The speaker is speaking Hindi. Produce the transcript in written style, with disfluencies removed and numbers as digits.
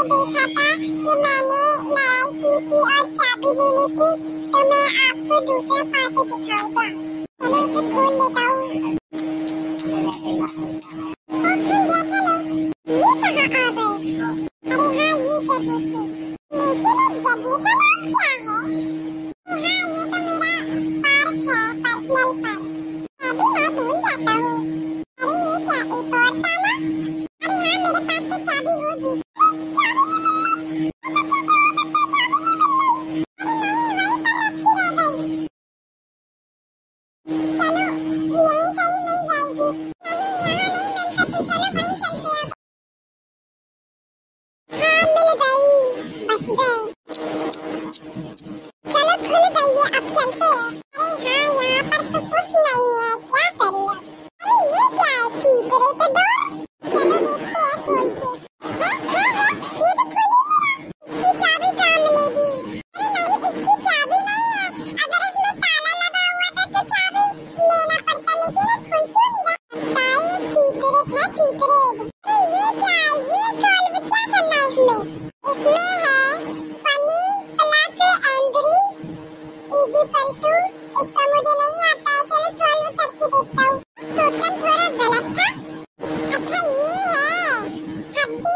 देखा था कि मैंने लड़ाई की थी और चाबी लेनी थी, तो मैं आपको दूसरा पार्ट दिखाऊंगा। चलो इसे खोल लेता हूँ। खुल गया, चलो। ये कहाँ आ गए? अरे हाँ, ये जगह थी। लेकिन इस जगह का नाम क्या है? हाँ, ये तो मेरा पार्क है, पर्सनल पार्क। मैं भी ना भूल जाता हूँ। अरे ये क्या, एक और ताला? अरे हाँ, मेरे पास तो चाबी होगी। चाबी नहीं मिल रही। ऐसा कैसे हो सकता है, चाबी नहीं मिल रही? अरे नहीं, वहीं पर रखी रह गई। चलो यहीं कहीं मिल जाएगी। नहीं, यहाँ नहीं मिल सकती, चलो वहीं चलते हैं। हाँ, मिल गई, बच गए। चलो खुल गई है, अब चलते हैं। अरे हाँ, यहाँ पर तो कुछ नहीं है, क्या करें अब? अरे ये क्या है, तीसरे के डोर? चलो देखते हैं खोल के। हाँ, ये तो खुल ही नहीं रहा। इसकी चाबी कहाँ मिलेगी? अरे नहीं, इसकी चाबी नहीं है। अगर इसमें ताला लगा हुआ था तो चाबी लेना पड़ता, लेकिन ये खुल क्यों नहीं रहा? लगता है ये सीक्रेट है, सीक्रेट। अरे ये क्या है, ये सॉल्व क्या करना है इसमें? इसमें है funny plus angry equal to, इसका मुझे नहीं आता है, चलो सॉल्व करके देखता हूँ। क्वेश्चन थोड़ा गलत था। अच्छा ये है हड्डी